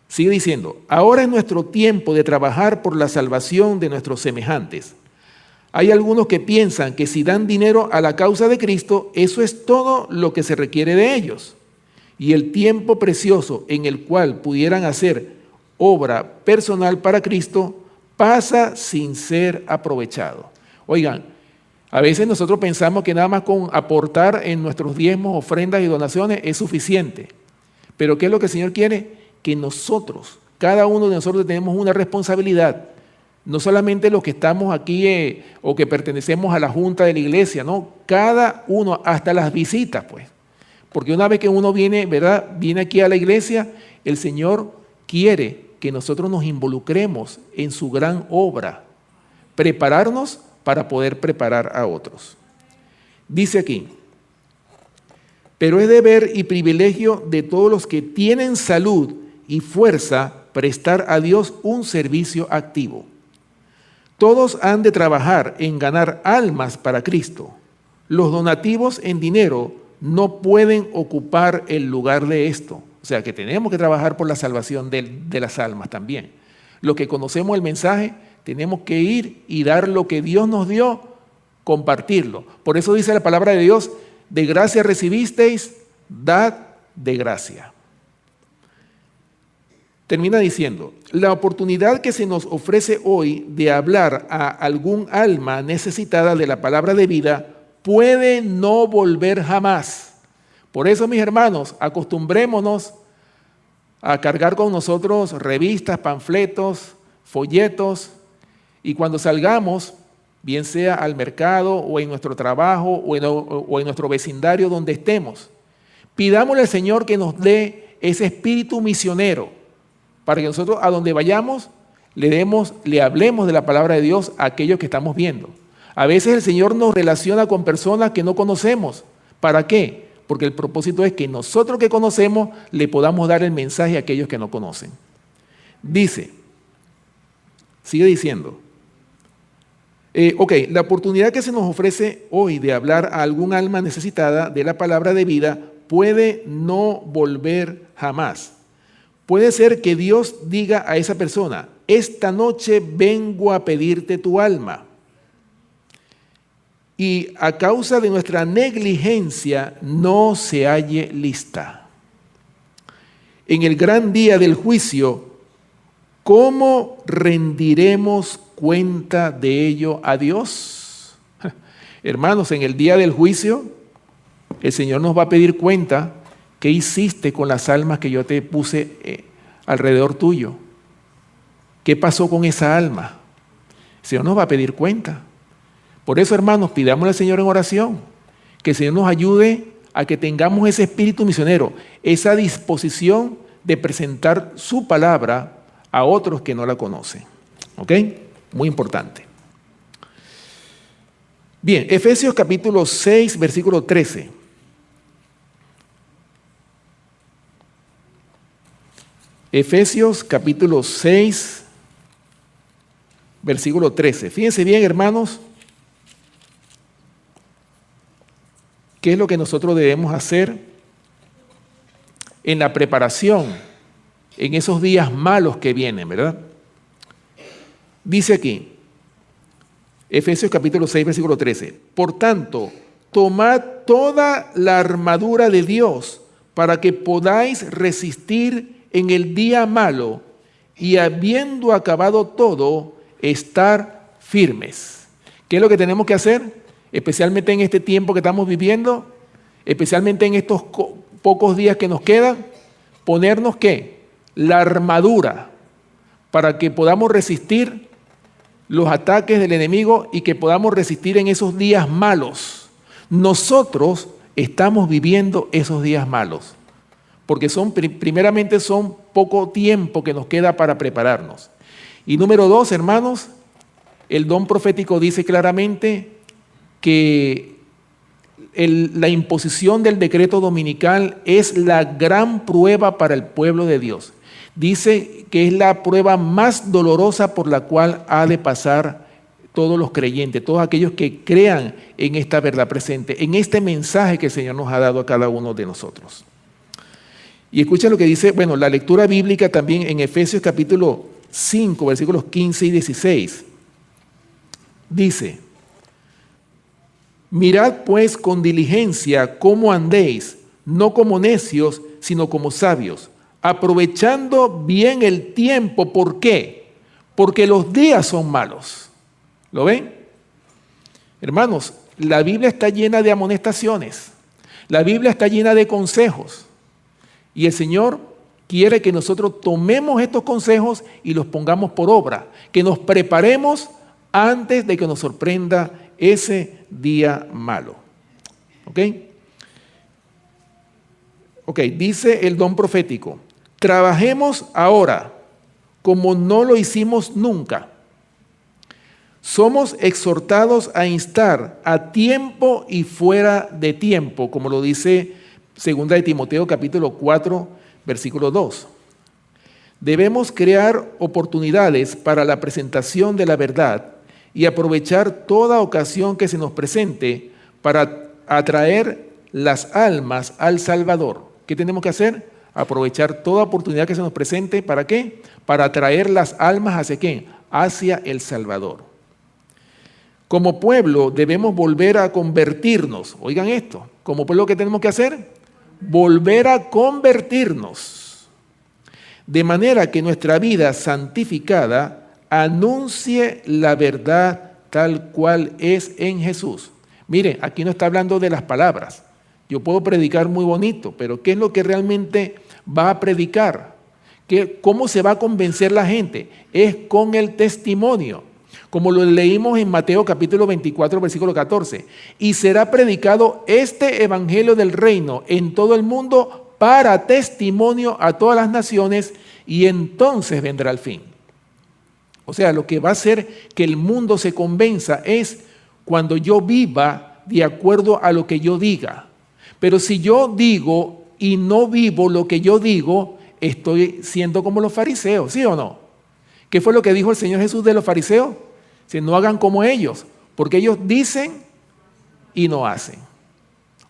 Sigue diciendo, ahora es nuestro tiempo de trabajar por la salvación de nuestros semejantes. Hay algunos que piensan que si dan dinero a la causa de Cristo, eso es todo lo que se requiere de ellos. Y el tiempo precioso en el cual pudieran hacer obra personal para Cristo pasa sin ser aprovechado. Oigan, a veces nosotros pensamos que nada más con aportar en nuestros diezmos, ofrendas y donaciones es suficiente. Pero ¿qué es lo que el Señor quiere? Que nosotros, cada uno de nosotros tenemos una responsabilidad. No solamente los que estamos aquí o que pertenecemos a la junta de la iglesia, no, cada uno, hasta las visitas, pues. Porque una vez que uno viene, ¿verdad? Viene aquí a la iglesia, el Señor quiere que nosotros nos involucremos en su gran obra, prepararnos para poder preparar a otros. Dice aquí, pero es deber y privilegio de todos los que tienen salud y fuerza prestar a Dios un servicio activo. Todos han de trabajar en ganar almas para Cristo. Los donativos en dinero no pueden ocupar el lugar de esto. O sea que tenemos que trabajar por la salvación de las almas también. Los que conocemos el mensaje, tenemos que ir y dar lo que Dios nos dio, compartirlo. Por eso dice la palabra de Dios, de gracia recibisteis, dad de gracia. Termina diciendo, la oportunidad que se nos ofrece hoy de hablar a algún alma necesitada de la palabra de vida puede no volver jamás. Por eso, mis hermanos, acostumbrémonos a cargar con nosotros revistas, panfletos, folletos, y cuando salgamos, bien sea al mercado o en nuestro trabajo o en nuestro vecindario donde estemos, pidámosle al Señor que nos dé ese espíritu misionero, para que nosotros a donde vayamos le hablemos de la palabra de Dios a aquellos que estamos viendo. A veces el Señor nos relaciona con personas que no conocemos. ¿Para qué? porque el propósito es que nosotros que conocemos le podamos dar el mensaje a aquellos que no conocen. Sigue diciendo, la oportunidad que se nos ofrece hoy de hablar a algún alma necesitada de la palabra de vida puede no volver jamás. Puede ser que Dios diga a esa persona, esta noche vengo a pedirte tu alma. Y a causa de nuestra negligencia no se halle lista. En el gran día del juicio, ¿cómo rendiremos cuenta de ello a Dios? Hermanos, en el día del juicio, el Señor nos va a pedir cuenta qué hiciste con las almas que yo te puse alrededor tuyo. ¿Qué pasó con esa alma? El Señor nos va a pedir cuenta. Por eso, hermanos, pidámosle al Señor en oración, que el Señor nos ayude a que tengamos ese espíritu misionero, esa disposición de presentar su palabra a otros que no la conocen. ¿Ok? Muy importante. Bien, Efesios capítulo 6, versículo 13. Efesios capítulo 6, versículo 13. Fíjense bien, hermanos, qué es lo que nosotros debemos hacer en la preparación, en esos días malos que vienen, ¿verdad? Dice aquí, Efesios capítulo 6, versículo 13. Por tanto, tomad toda la armadura de Dios para que podáis resistir en el día malo y habiendo acabado todo, estar firmes. ¿Qué es lo que tenemos que hacer? Especialmente en este tiempo que estamos viviendo, especialmente en estos pocos días que nos quedan, ponernos ¿qué? La armadura para que podamos resistir los ataques del enemigo y que podamos resistir en esos días malos. Nosotros estamos viviendo esos días malos, porque primeramente son poco tiempo que nos queda para prepararnos. Y número 2, hermanos, el don profético dice claramente que la imposición del decreto dominical es la gran prueba para el pueblo de Dios. Dice que es la prueba más dolorosa por la cual ha de pasar todos los creyentes, todos aquellos que crean en esta verdad presente, en este mensaje que el Señor nos ha dado a cada uno de nosotros. Y escuchen lo que dice, la lectura bíblica también en Efesios capítulo 5, versículos 15 y 16. Dice, mirad pues con diligencia cómo andéis, no como necios, sino como sabios, aprovechando bien el tiempo. ¿Por qué? Porque los días son malos. ¿Lo ven? Hermanos, la Biblia está llena de amonestaciones. La Biblia está llena de consejos. Y el Señor quiere que nosotros tomemos estos consejos y los pongamos por obra. Que nos preparemos antes de que nos sorprenda ese día malo. ¿Ok? Dice el don profético, trabajemos ahora como no lo hicimos nunca. Somos exhortados a instar a tiempo y fuera de tiempo, como lo dice 2 de Timoteo capítulo 4, versículo 2. Debemos crear oportunidades para la presentación de la verdad y aprovechar toda ocasión que se nos presente para atraer las almas al Salvador. ¿Qué tenemos que hacer? Aprovechar toda oportunidad que se nos presente. ¿Para qué? Para atraer las almas ¿hacia qué? Hacia el Salvador. Como pueblo debemos volver a convertirnos. Oigan esto. Como pueblo, ¿qué tenemos que hacer? Volver a convertirnos. De manera que nuestra vida santificada anuncie la verdad tal cual es en Jesús. Mire, aquí no está hablando de las palabras. Yo puedo predicar muy bonito, pero ¿qué es lo que realmente va a predicar? ¿Cómo se va a convencer la gente? Es con el testimonio. Como lo leímos en Mateo capítulo 24, versículo 14. Y será predicado este evangelio del reino en todo el mundo para testimonio a todas las naciones y entonces vendrá el fin. O sea, lo que va a hacer que el mundo se convenza es cuando yo viva de acuerdo a lo que yo diga. Pero si yo digo y no vivo lo que yo digo, estoy siendo como los fariseos, ¿sí o no? ¿Qué fue lo que dijo el Señor Jesús de los fariseos? Si no hagan como ellos, porque ellos dicen y no hacen.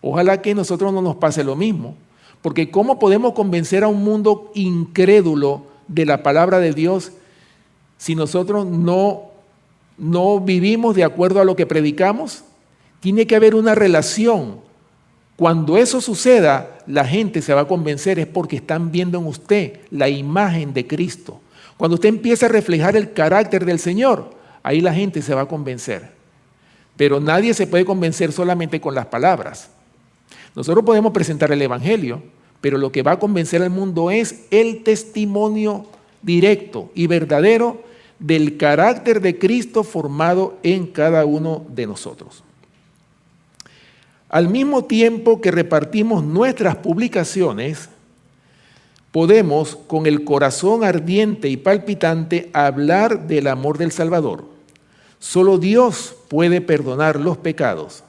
Ojalá que a nosotros no nos pase lo mismo, porque ¿cómo podemos convencer a un mundo incrédulo de la palabra de Dios si nosotros no vivimos de acuerdo a lo que predicamos? Tiene que haber una relación. Cuando eso suceda, la gente se va a convencer, es porque están viendo en usted la imagen de Cristo. Cuando usted empieza a reflejar el carácter del Señor, ahí la gente se va a convencer. Pero nadie se puede convencer solamente con las palabras. Nosotros podemos presentar el Evangelio, pero lo que va a convencer al mundo es el testimonio directo y verdadero del carácter de Cristo formado en cada uno de nosotros. Al mismo tiempo que repartimos nuestras publicaciones, podemos, con el corazón ardiente y palpitante, hablar del amor del Salvador. Solo Dios puede perdonar los pecados.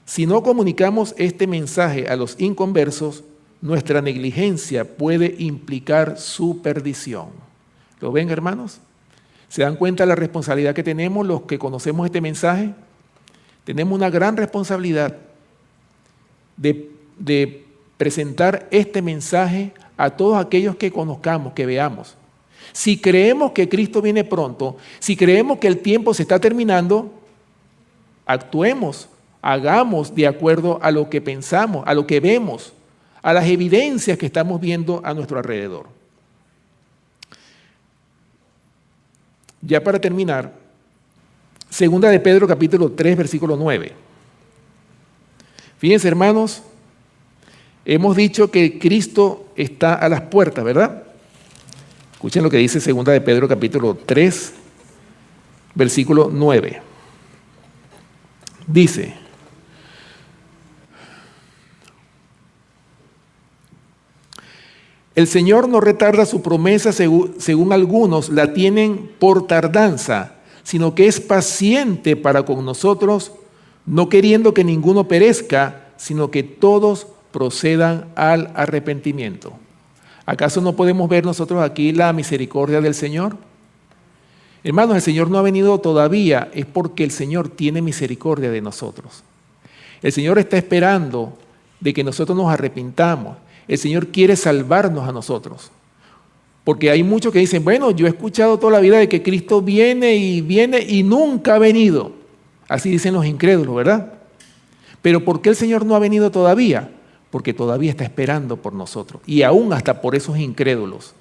Si no comunicamos este mensaje a los inconversos, nuestra negligencia puede implicar su perdición. ¿Lo ven, hermanos? ¿Se dan cuenta de la responsabilidad que tenemos los que conocemos este mensaje? Tenemos una gran responsabilidad de presentar este mensaje a todos aquellos que conozcamos, que veamos. Si creemos que Cristo viene pronto, si creemos que el tiempo se está terminando, actuemos, hagamos de acuerdo a lo que pensamos, a lo que vemos, a las evidencias que estamos viendo a nuestro alrededor. Ya para terminar, segunda de Pedro capítulo 3, versículo 9. Fíjense, hermanos, hemos dicho que Cristo está a las puertas, ¿verdad? Escuchen lo que dice segunda de Pedro capítulo 3, versículo 9. Dice: el Señor no retarda su promesa según algunos la tienen por tardanza, sino que es paciente para con nosotros, no queriendo que ninguno perezca, sino que todos procedan al arrepentimiento. ¿Acaso no podemos ver nosotros aquí la misericordia del Señor? Hermanos, el Señor no ha venido todavía, es porque el Señor tiene misericordia de nosotros. El Señor está esperando de que nosotros nos arrepintamos. El Señor quiere salvarnos a nosotros. Porque hay muchos que dicen, bueno, yo he escuchado toda la vida de que Cristo viene y nunca ha venido. Así dicen los incrédulos, ¿verdad? Pero ¿por qué el Señor no ha venido todavía? Porque todavía está esperando por nosotros. Y aún hasta por esos incrédulos.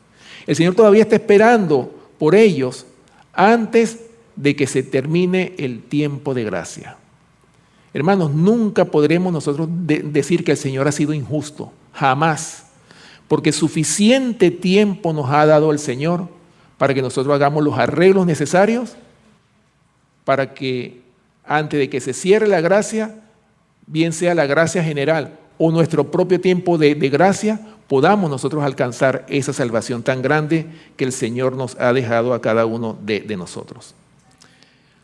El Señor todavía está esperando por ellos antes de que se termine el tiempo de gracia. Hermanos, nunca podremos nosotros decir que el Señor ha sido injusto. Jamás. Porque suficiente tiempo nos ha dado el Señor para que nosotros hagamos los arreglos necesarios para que antes de que se cierre la gracia, bien sea la gracia general o nuestro propio tiempo de gracia, podamos nosotros alcanzar esa salvación tan grande que el Señor nos ha dejado a cada uno de nosotros.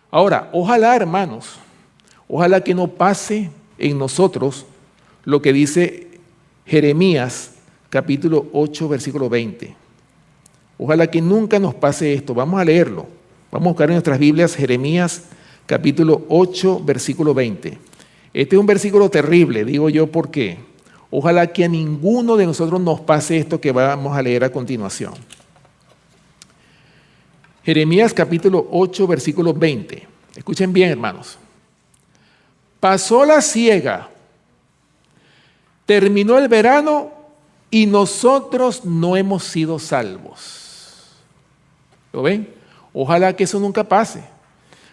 Ahora, ojalá, hermanos, ojalá que no pase en nosotros lo que dice Jeremías capítulo 8, versículo 20. Ojalá que nunca nos pase esto. Vamos a leerlo. Vamos a buscar en nuestras Biblias Jeremías capítulo 8, versículo 20. Este es un versículo terrible, digo yo, ¿por qué? Ojalá que a ninguno de nosotros nos pase esto que vamos a leer a continuación. Jeremías capítulo 8, versículo 20. Escuchen bien, hermanos. Pasó la siega, terminó el verano y nosotros no hemos sido salvos. ¿Lo ven? Ojalá que eso nunca pase.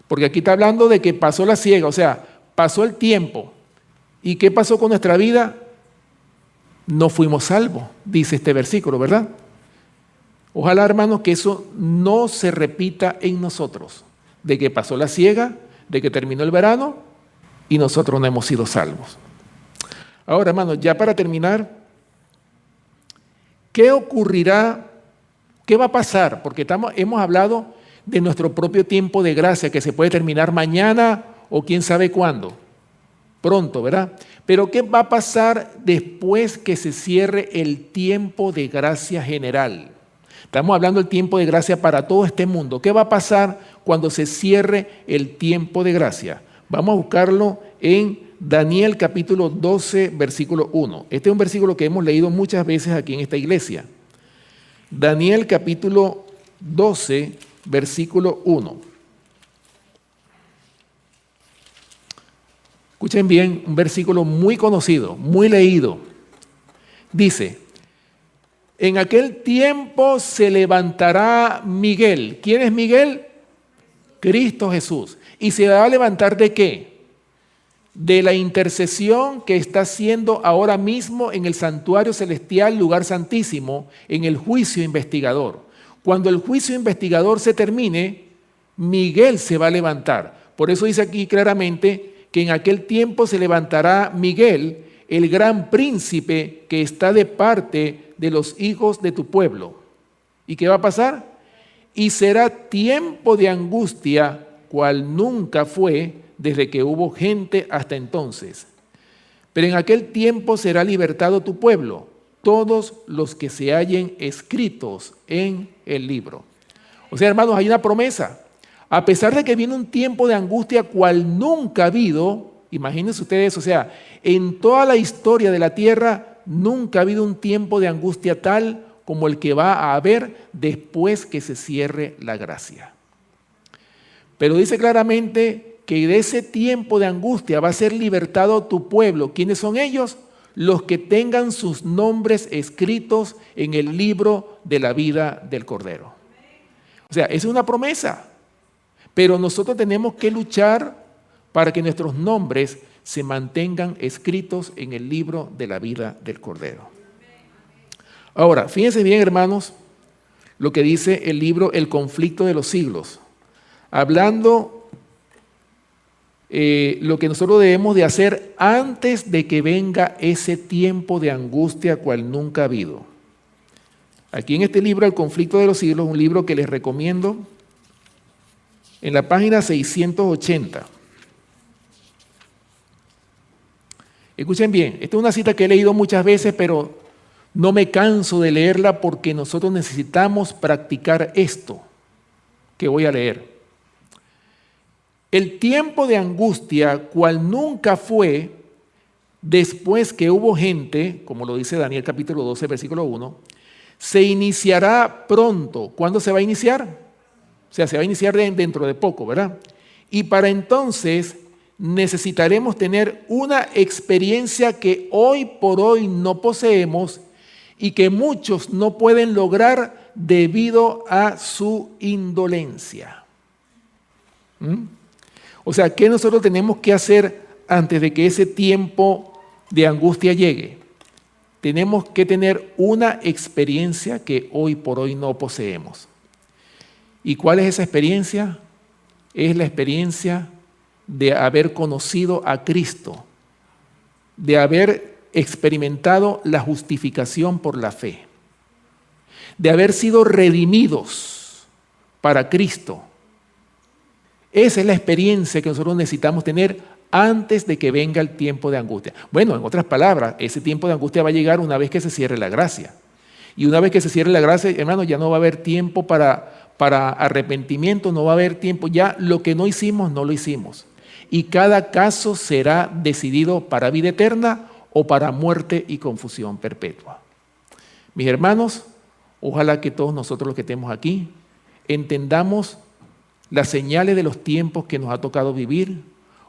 Porque aquí está hablando de que pasó la siega, o sea, pasó el tiempo. ¿Y qué pasó con nuestra vida? No fuimos salvos, dice este versículo, ¿verdad? Ojalá, hermanos, que eso no se repita en nosotros. De que pasó la siega, de que terminó el verano y nosotros no hemos sido salvos. Ahora, hermanos, ya para terminar, ¿qué ocurrirá? ¿Qué va a pasar? Porque hemos hablado de nuestro propio tiempo de gracia que se puede terminar mañana o quién sabe cuándo. pronto, ¿verdad? Pero ¿qué va a pasar después que se cierre el tiempo de gracia general? Estamos hablando del tiempo de gracia para todo este mundo. ¿Qué va a pasar cuando se cierre el tiempo de gracia? Vamos a buscarlo en Daniel capítulo 12, versículo 1. Este es un versículo que hemos leído muchas veces aquí en esta iglesia. Daniel capítulo 12, versículo 1. Escuchen bien, un versículo muy conocido, muy leído. Dice, en aquel tiempo se levantará Miguel. ¿Quién es Miguel? Cristo Jesús. ¿Y se va a levantar de qué? De la intercesión que está haciendo ahora mismo en el santuario celestial, lugar santísimo, en el juicio investigador. Cuando el juicio investigador se termine, Miguel se va a levantar. Por eso dice aquí claramente que en aquel tiempo se levantará Miguel, el gran príncipe que está de parte de los hijos de tu pueblo. ¿Y qué va a pasar? Y será tiempo de angustia, cual nunca fue desde que hubo gente hasta entonces. Pero en aquel tiempo será libertado tu pueblo, todos los que se hallen escritos en el libro. O sea, hermanos, hay una promesa. A pesar de que viene un tiempo de angustia cual nunca ha habido, imagínense ustedes, o sea, en toda la historia de la tierra nunca ha habido un tiempo de angustia tal como el que va a haber después que se cierre la gracia. Pero dice claramente que de ese tiempo de angustia va a ser libertado tu pueblo. ¿Quiénes son ellos? Los que tengan sus nombres escritos en el libro de la vida del Cordero. O sea, es una promesa. Pero nosotros tenemos que luchar para que nuestros nombres se mantengan escritos en el libro de la vida del Cordero. Ahora, fíjense bien, hermanos, lo que dice el libro El conflicto de los siglos. Hablando lo que nosotros debemos de hacer antes de que venga ese tiempo de angustia cual nunca ha habido. Aquí en este libro El conflicto de los siglos, un libro que les recomiendo, en la página 680. Escuchen bien, esta es una cita que he leído muchas veces, pero no me canso de leerla porque nosotros necesitamos practicar esto que voy a leer. El tiempo de angustia, cual nunca fue, después que hubo gente, como lo dice Daniel capítulo 12, versículo 1, se iniciará pronto. ¿Cuándo se va a iniciar? O sea, se va a iniciar dentro de poco, ¿verdad? Y para entonces necesitaremos tener una experiencia que hoy por hoy no poseemos y que muchos no pueden lograr debido a su indolencia. O sea, ¿qué nosotros tenemos que hacer antes de que ese tiempo de angustia llegue? Tenemos que tener una experiencia que hoy por hoy no poseemos. ¿Y cuál es esa experiencia? Es la experiencia de haber conocido a Cristo, de haber experimentado la justificación por la fe, de haber sido redimidos para Cristo. Esa es la experiencia que nosotros necesitamos tener antes de que venga el tiempo de angustia. Bueno, en otras palabras, ese tiempo de angustia va a llegar una vez que se cierre la gracia. Y una vez que se cierre la gracia, hermano, ya no va a haber tiempo para arrepentimiento, no va a haber tiempo. Ya lo que no hicimos, no lo hicimos. Y cada caso será decidido para vida eterna o para muerte y confusión perpetua. Mis hermanos, ojalá que todos nosotros los que estemos aquí entendamos las señales de los tiempos que nos ha tocado vivir.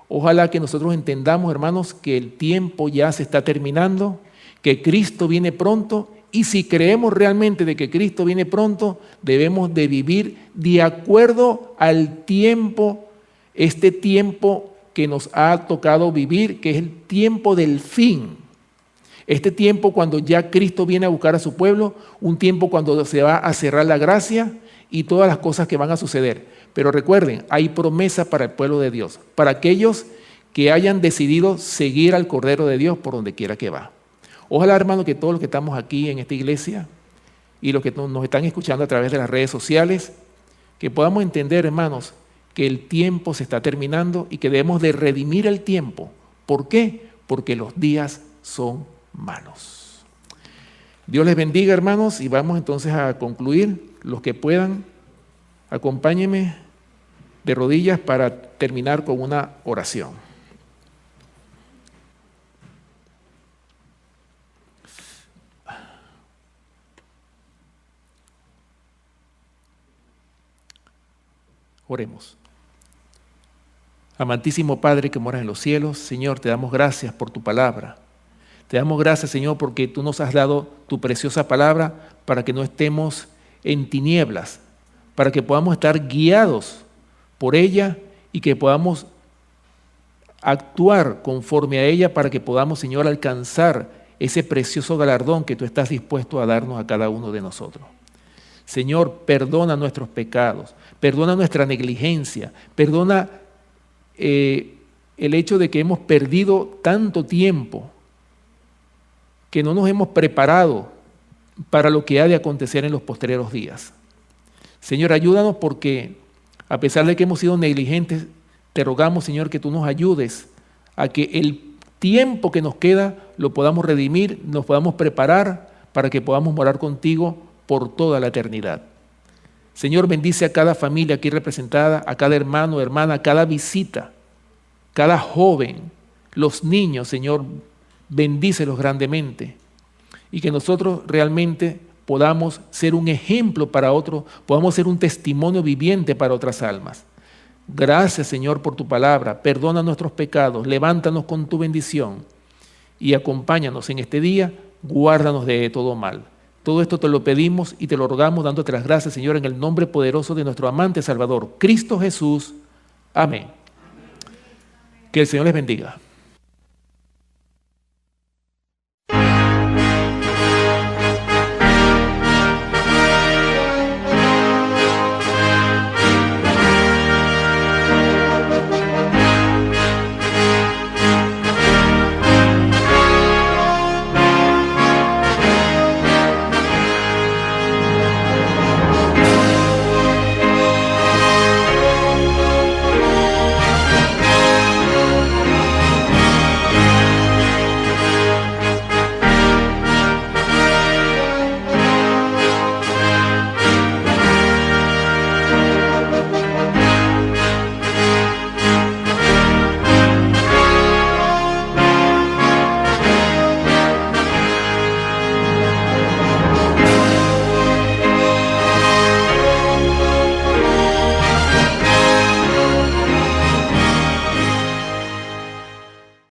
Ojalá que nosotros entendamos, hermanos, que el tiempo ya se está terminando, que Cristo viene pronto. Y si creemos realmente de que Cristo viene pronto, debemos de vivir de acuerdo al tiempo, este tiempo que nos ha tocado vivir, que es el tiempo del fin. Este tiempo cuando ya Cristo viene a buscar a su pueblo, un tiempo cuando se va a cerrar la gracia y todas las cosas que van a suceder. Pero recuerden, hay promesa para el pueblo de Dios, para aquellos que hayan decidido seguir al Cordero de Dios por donde quiera que va. Ojalá, hermano, que todos los que estamos aquí en esta iglesia y los que nos están escuchando a través de las redes sociales, que podamos entender, hermanos, que el tiempo se está terminando y que debemos de redimir el tiempo ¿Por qué? Porque los días son malos. Dios les bendiga, hermanos, y vamos entonces a concluir. Los que puedan, acompáñenme de rodillas para terminar con una oración. Oremos. Amantísimo Padre que moras en los cielos, Señor, te damos gracias por tu palabra. Te damos gracias, Señor, porque tú nos has dado tu preciosa palabra para que no estemos en tinieblas, para que podamos estar guiados por ella y que podamos actuar conforme a ella para que podamos, Señor, alcanzar ese precioso galardón que tú estás dispuesto a darnos a cada uno de nosotros. Señor, perdona nuestros pecados, perdona nuestra negligencia, perdona el hecho de que hemos perdido tanto tiempo, que no nos hemos preparado para lo que ha de acontecer en los postreros días. Señor, ayúdanos porque a pesar de que hemos sido negligentes, te rogamos, Señor, que tú nos ayudes a que el tiempo que nos queda lo podamos redimir, nos podamos preparar para que podamos morar contigo por toda la eternidad. Señor, bendice a cada familia aquí representada, a cada hermano, hermana, a cada visita, cada joven, los niños, Señor, bendícelos grandemente y que nosotros realmente podamos ser un ejemplo para otros, podamos ser un testimonio viviente para otras almas. Gracias, Señor, por tu palabra. Perdona nuestros pecados, levántanos con tu bendición y acompáñanos en este día, guárdanos de todo mal. Todo esto te lo pedimos y te lo rogamos dándote las gracias, Señor, en el nombre poderoso de nuestro amante Salvador, Cristo Jesús. Amén. Que el Señor les bendiga.